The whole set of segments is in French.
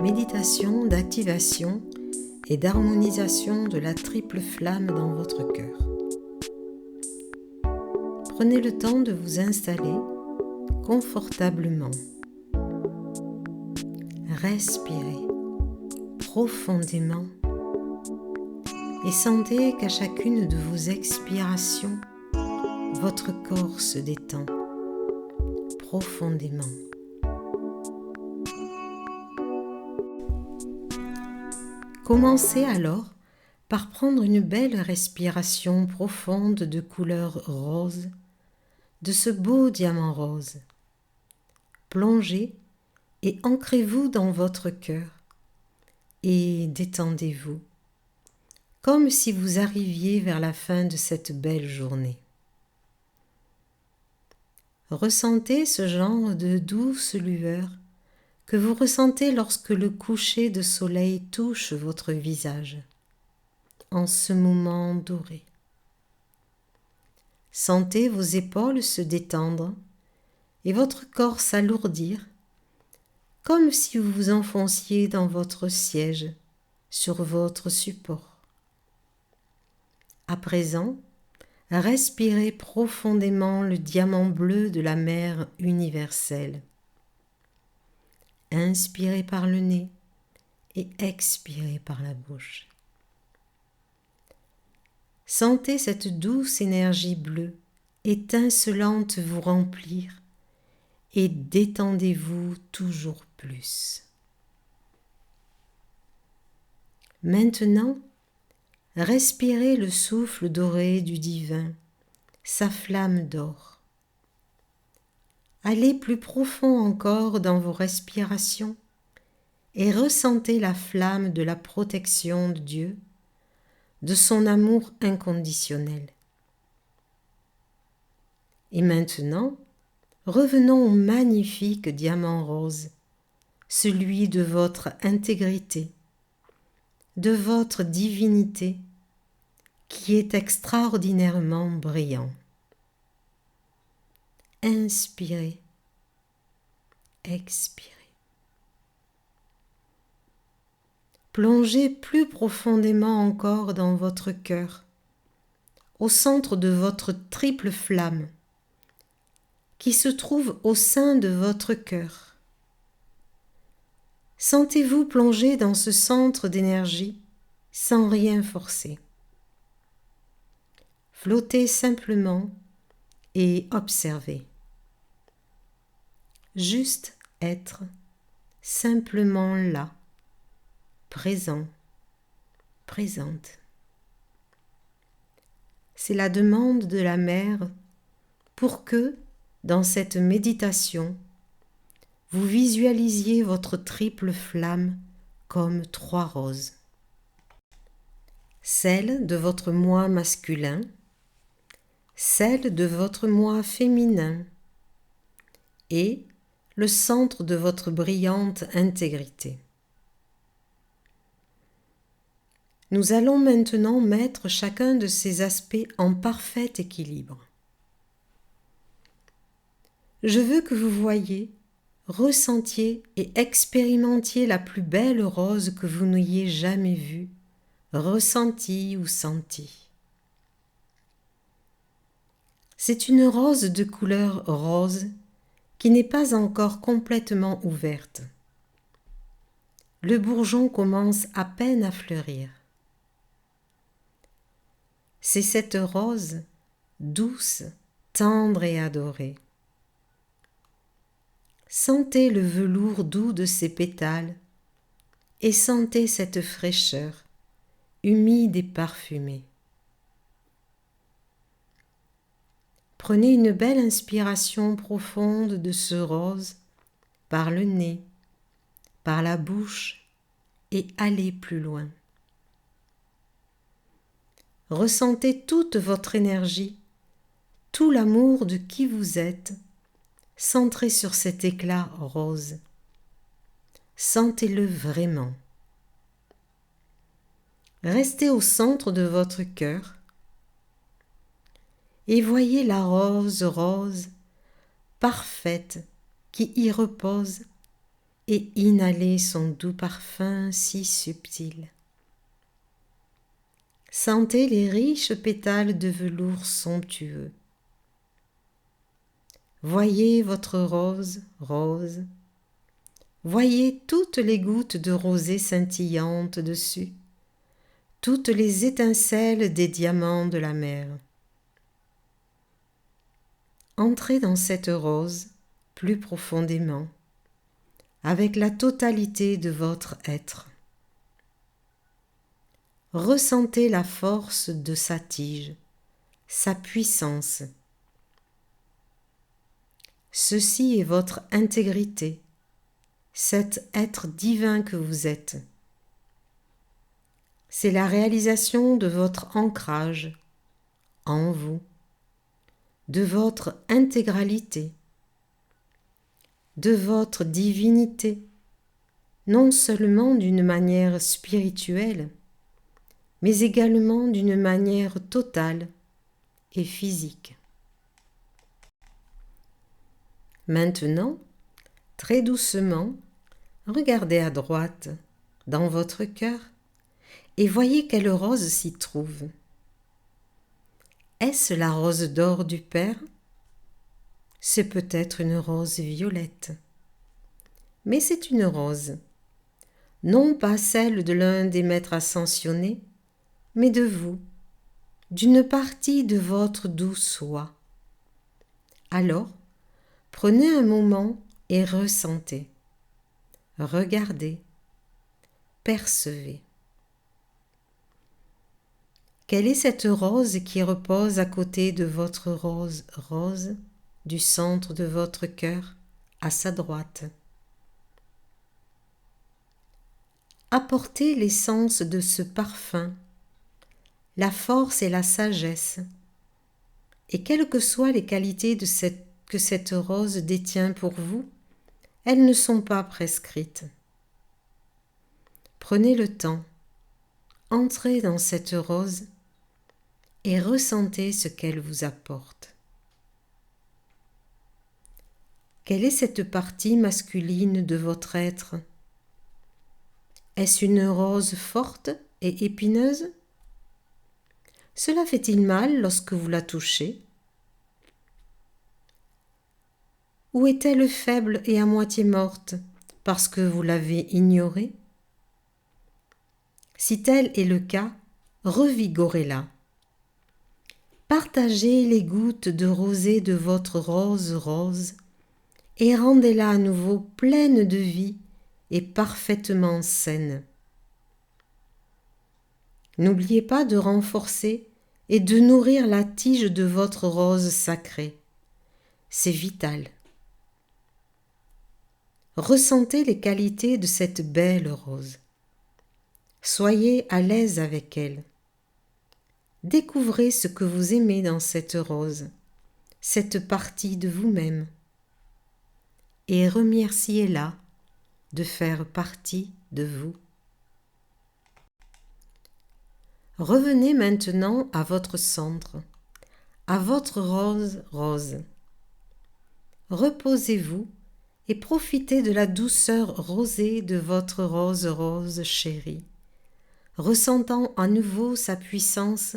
Méditation d'activation et d'harmonisation de la triple flamme dans votre cœur. Prenez le temps de vous installer confortablement. Respirez profondément et sentez qu'à chacune de vos expirations, votre corps se détend profondément. Commencez alors par prendre une belle respiration profonde de couleur rose, de ce beau diamant rose. Plongez et ancrez-vous dans votre cœur et détendez-vous, comme si vous arriviez vers la fin de cette belle journée. Ressentez ce genre de douce lueur que vous ressentez lorsque le coucher de soleil touche votre visage, en ce moment doré. Sentez vos épaules se détendre et votre corps s'alourdir, comme si vous vous enfonciez dans votre siège, sur votre support. À présent, respirez profondément le diamant bleu de la mer universelle. Inspirez par le nez et expirez par la bouche. Sentez cette douce énergie bleue, étincelante vous remplir et détendez-vous toujours plus. Maintenant, respirez le souffle doré du divin, sa flamme d'or. Allez plus profond encore dans vos respirations et ressentez la flamme de la protection de Dieu, de son amour inconditionnel. Et maintenant, revenons au magnifique diamant rose, celui de votre intégrité, de votre divinité, qui est extraordinairement brillant. Inspirez, expirez. Plongez plus profondément encore dans votre cœur, au centre de votre triple flamme, qui se trouve au sein de votre cœur. Sentez-vous plonger dans ce centre d'énergie sans rien forcer. Flottez simplement et observez. Juste être, simplement là, présent, présente. C'est la demande de la mère pour que, dans cette méditation, vous visualisiez votre triple flamme comme 3 roses. Celle de votre moi masculin, celle de votre moi féminin et le centre de votre brillante intégrité. Nous allons maintenant mettre chacun de ces aspects en parfait équilibre. Je veux que vous voyiez, ressentiez et expérimentiez la plus belle rose que vous n'ayez jamais vue, ressentie ou sentie. C'est une rose de couleur rose qui n'est pas encore complètement ouverte. Le bourgeon commence à peine à fleurir. C'est cette rose douce, tendre et adorée. Sentez le velours doux de ses pétales et sentez cette fraîcheur, humide et parfumée. Prenez une belle inspiration profonde de ce rose par le nez, par la bouche et allez plus loin. Ressentez toute votre énergie, tout l'amour de qui vous êtes, centré sur cet éclat rose. Sentez-le vraiment. Restez au centre de votre cœur et voyez la rose parfaite qui y repose et inhalez son doux parfum si subtil. Sentez les riches pétales de velours somptueux. Voyez votre rose rose. Voyez toutes les gouttes de rosée scintillantes dessus, toutes les étincelles des diamants de la mer. Entrez dans cette rose plus profondément, avec la totalité de votre être. Ressentez la force de sa tige, sa puissance. Ceci est votre intégrité, cet être divin que vous êtes. C'est la réalisation de votre ancrage en vous, de votre intégralité, de votre divinité, non seulement d'une manière spirituelle, mais également d'une manière totale et physique. Maintenant, très doucement, regardez à droite, dans votre cœur, et voyez quelle rose s'y trouve. Est-ce la rose d'or du Père? C'est peut-être une rose violette. Mais c'est une rose, non pas celle de l'un des maîtres ascensionnés, mais de vous, d'une partie de votre doux soi. Alors, prenez un moment et ressentez, regardez, percevez. Quelle est cette rose qui repose à côté de votre rose rose, du centre de votre cœur, à sa droite? Apportez l'essence de ce parfum, la force et la sagesse, et quelles que soient les qualités que cette rose détient pour vous, elles ne sont pas prescrites. Prenez le temps, entrez dans cette rose et ressentez ce qu'elle vous apporte. Quelle est cette partie masculine de votre être? Est-ce une rose forte et épineuse? Cela fait-il mal lorsque vous la touchez? Ou est-elle faible et à moitié morte parce que vous l'avez ignorée? Si tel est le cas, revigorez-la. Partagez les gouttes de rosée de votre rose rose et rendez-la à nouveau pleine de vie et parfaitement saine. N'oubliez pas de renforcer et de nourrir la tige de votre rose sacrée. C'est vital. Ressentez les qualités de cette belle rose. Soyez à l'aise avec elle. Découvrez ce que vous aimez dans cette rose, cette partie de vous-même, et remerciez-la de faire partie de vous. Revenez maintenant à votre centre, à votre rose rose. Reposez-vous et profitez de la douceur rosée de votre rose rose chérie, ressentant à nouveau sa puissance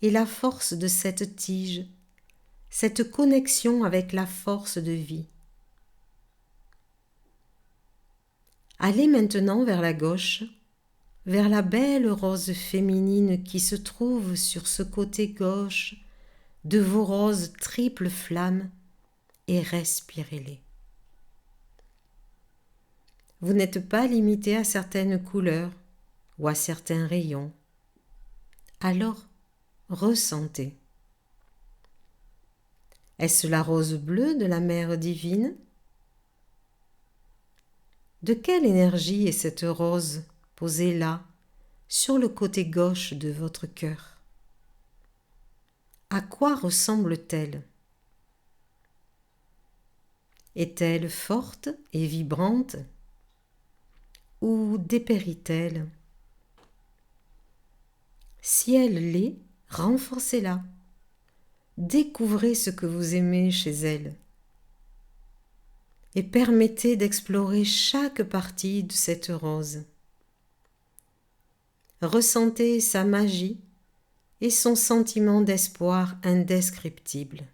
et la force de cette tige, cette connexion avec la force de vie. Allez maintenant vers la gauche, vers la belle rose féminine qui se trouve sur ce côté gauche de vos roses triples flammes et respirez-les. Vous n'êtes pas limité à certaines couleurs ou à certains rayons. Alors, ressentez. Est-ce la rose bleue de la Mère divine? De quelle énergie est cette rose posée là, sur le côté gauche de votre cœur? À quoi ressemble-t-elle? Est-elle forte et vibrante? Ou dépérit-elle? Si elle l'est, renforcez-la. Découvrez ce que vous aimez chez elle. et permettez d'explorer chaque partie de cette rose. Ressentez sa magie et son sentiment d'espoir indescriptible.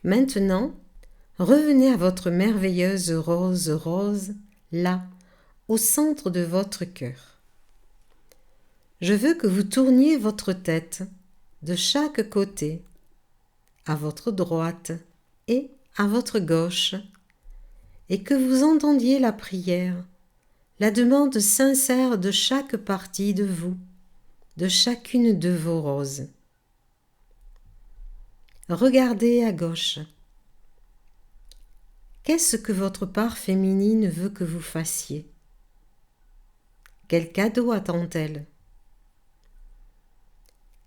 Maintenant, revenez à votre merveilleuse rose, là, au centre de votre cœur. Je veux que vous tourniez votre tête de chaque côté, à votre droite et à votre gauche, et que vous entendiez la prière, la demande sincère de chaque partie de vous, de chacune de vos roses. Regardez à gauche. Qu'est-ce que votre part féminine veut que vous fassiez? Quel cadeau attend-elle?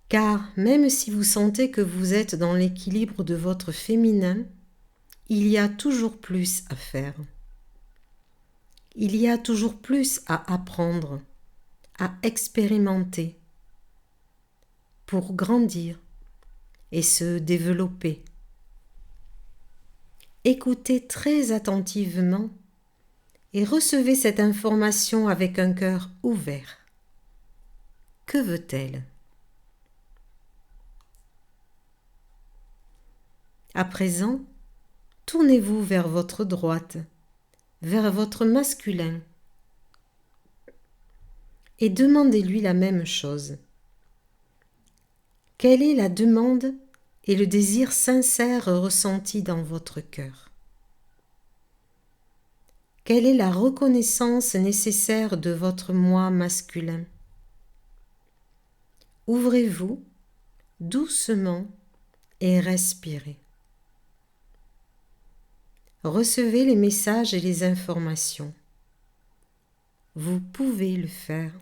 Car même si vous sentez que vous êtes dans l'équilibre de votre féminin, il y a toujours plus à faire. Il y a toujours plus à apprendre, à expérimenter, pour grandir et se développer. Écoutez très attentivement et recevez cette information avec un cœur ouvert. Que veut-elle? À présent, tournez-vous vers votre droite, vers votre masculin, et demandez-lui la même chose. Quelle est la demande et le désir sincère ressenti dans votre cœur? Quelle est la reconnaissance nécessaire de votre moi masculin? Ouvrez-vous doucement et respirez. Recevez les messages et les informations. Vous pouvez le faire.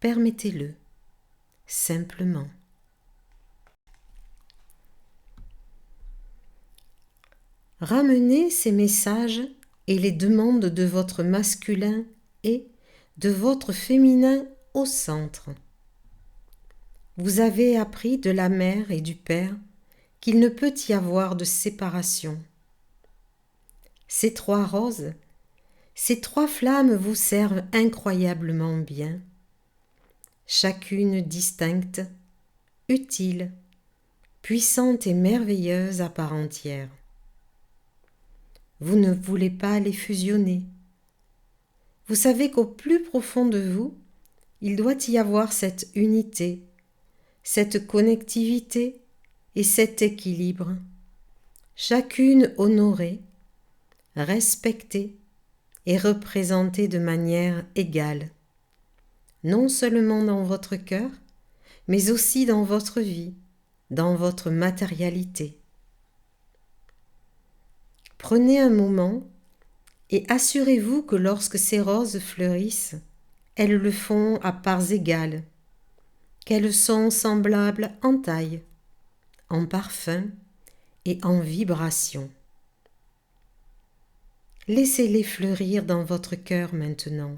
Permettez-le, simplement. Ramenez ces messages et les demandes de votre masculin et de votre féminin au centre. Vous avez appris de la mère et du père qu'il ne peut y avoir de séparation. Ces trois roses, ces trois flammes vous servent incroyablement bien, chacune distincte, utile, puissante et merveilleuse à part entière. Vous ne voulez pas les fusionner. Vous savez qu'au plus profond de vous, il doit y avoir cette unité, cette connectivité et cet équilibre, chacune honorée, respectée et représentée de manière égale, non seulement dans votre cœur, mais aussi dans votre vie, dans votre matérialité. Prenez un moment et assurez-vous que lorsque ces roses fleurissent, elles le font à parts égales, qu'elles sont semblables en taille, en parfum et en vibration. Laissez-les fleurir dans votre cœur maintenant.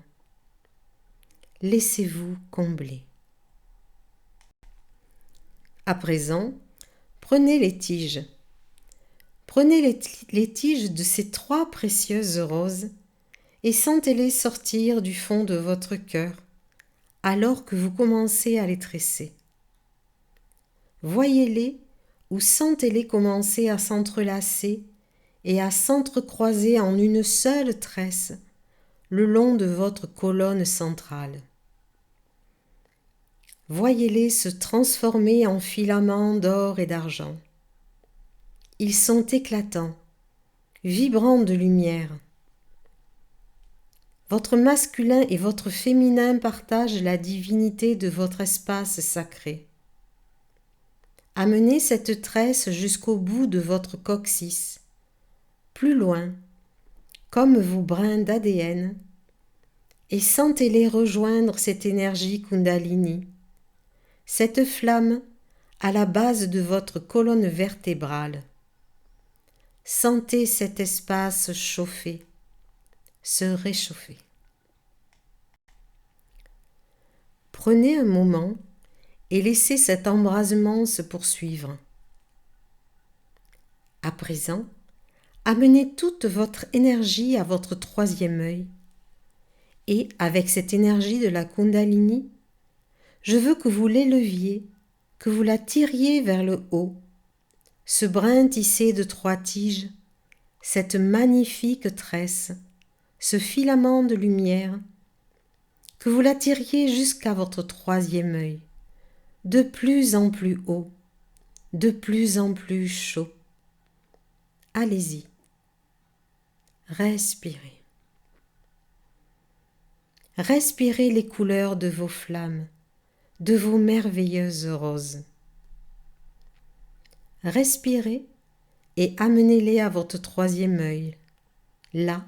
Laissez-vous combler. À présent, prenez les tiges. Prenez les tiges de ces trois précieuses roses et sentez-les sortir du fond de votre cœur alors que vous commencez à les tresser. Voyez-les ou sentez-les commencer à s'entrelacer et à s'entrecroiser en une seule tresse le long de votre colonne centrale. Voyez-les se transformer en filaments d'or et d'argent. Ils sont éclatants, vibrants de lumière. Votre masculin et votre féminin partagent la divinité de votre espace sacré. Amenez cette tresse jusqu'au bout de votre coccyx, plus loin, comme vos brins d'ADN, et sentez-les rejoindre cette énergie Kundalini, cette flamme à la base de votre colonne vertébrale. Sentez cet espace chauffer, se réchauffer. Prenez un moment et laissez cet embrasement se poursuivre. À présent, amenez toute votre énergie à votre troisième œil et avec cette énergie de la Kundalini, je veux que vous l'éleviez, que vous la tiriez vers le haut, ce brin tissé de 3 tiges, cette magnifique tresse, ce filament de lumière, que vous la tiriez jusqu'à votre troisième œil, de plus en plus haut, de plus en plus chaud. Allez-y, respirez. Respirez les couleurs de vos flammes, de vos merveilleuses roses. Respirez et amenez-les à votre troisième œil, là,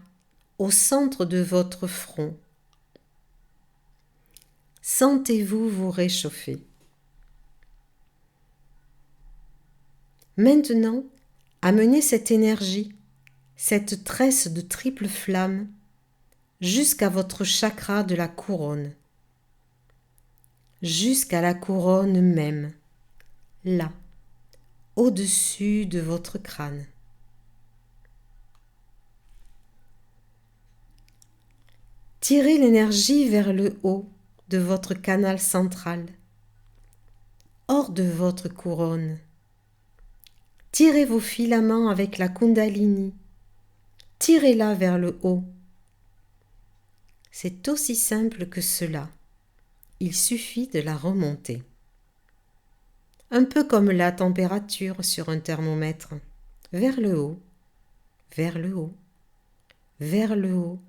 au centre de votre front. Sentez-vous vous réchauffer. Maintenant, amenez cette énergie, cette tresse de triple flamme, jusqu'à votre chakra de la couronne, jusqu'à la couronne même, là, au-dessus de votre crâne. Tirez l'énergie vers le haut de votre canal central, hors de votre couronne. Tirez vos filaments avec la Kundalini, tirez-la vers le haut. C'est aussi simple que cela, il suffit de la remonter. Un peu comme la température sur un thermomètre, vers le haut, vers le haut, vers le haut,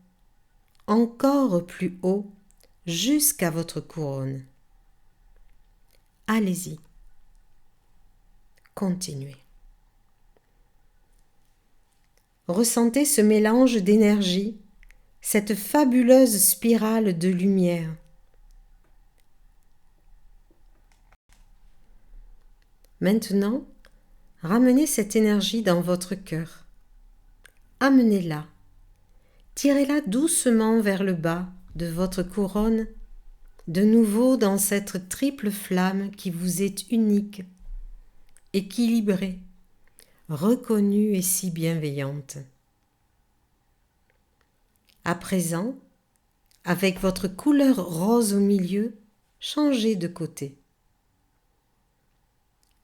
encore plus haut, jusqu'à votre couronne. Allez-y, continuez. Ressentez ce mélange d'énergie, cette fabuleuse spirale de lumière. Maintenant, ramenez cette énergie dans votre cœur. Amenez-la. Tirez-la doucement vers le bas de votre couronne, de nouveau dans cette triple flamme qui vous est unique, équilibrée, reconnue et si bienveillante. À présent, avec votre couleur rose au milieu, changez de côté.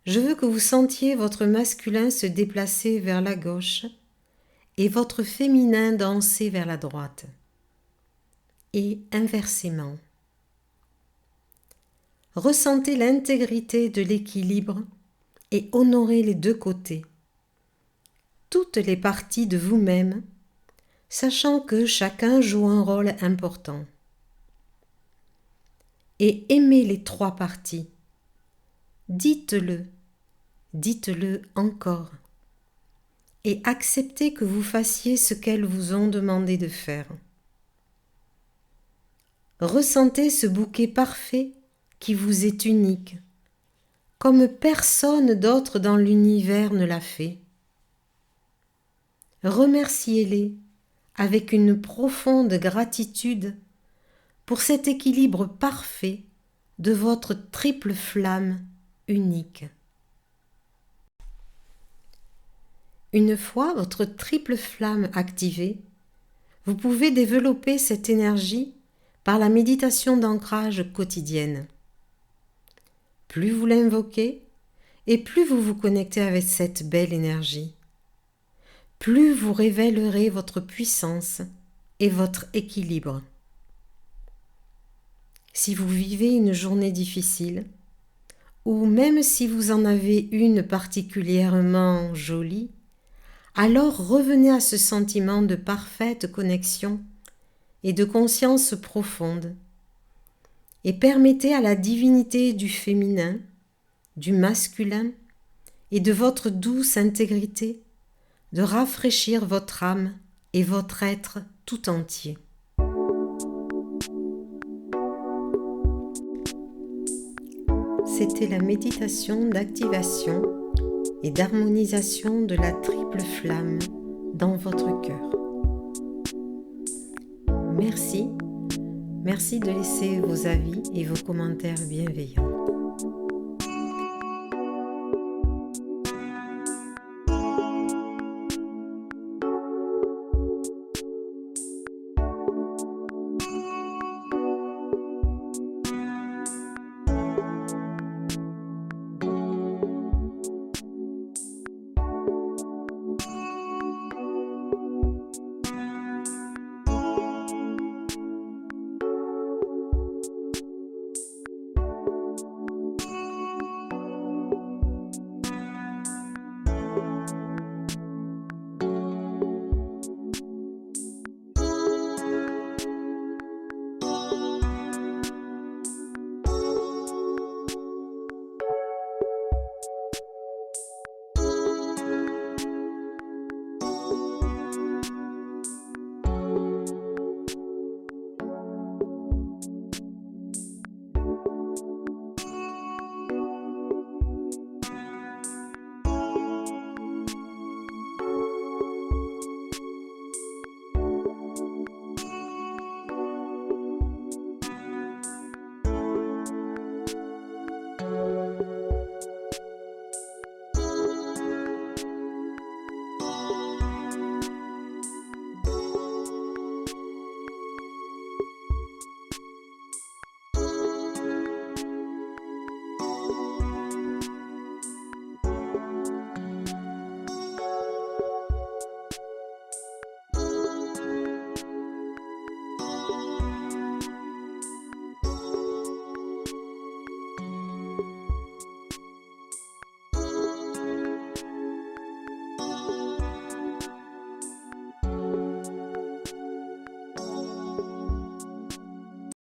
Je veux que vous sentiez votre masculin se déplacer vers la gauche et votre féminin danser vers la droite. Et inversement. Ressentez l'intégrité de l'équilibre et honorez les deux côtés, toutes les parties de vous-même, sachant que chacun joue un rôle important. Et aimez les 3 parties. Dites-le, dites-le encore. Et acceptez que vous fassiez ce qu'elles vous ont demandé de faire. Ressentez ce bouquet parfait qui vous est unique, comme personne d'autre dans l'univers ne l'a fait. Remerciez-les avec une profonde gratitude pour cet équilibre parfait de votre triple flamme unique. Une fois votre triple flamme activée, vous pouvez développer cette énergie par la méditation d'ancrage quotidienne. Plus vous l'invoquez et plus vous vous connectez avec cette belle énergie, plus vous révélerez votre puissance et votre équilibre. Si vous vivez une journée difficile, ou même si vous en avez une particulièrement jolie, alors revenez à ce sentiment de parfaite connexion et de conscience profonde et permettez à la divinité du féminin, du masculin et de votre douce intégrité de rafraîchir votre âme et votre être tout entier. C'était la méditation d'activation et d'harmonisation de la triple flamme dans votre cœur. Merci de laisser vos avis et vos commentaires bienveillants.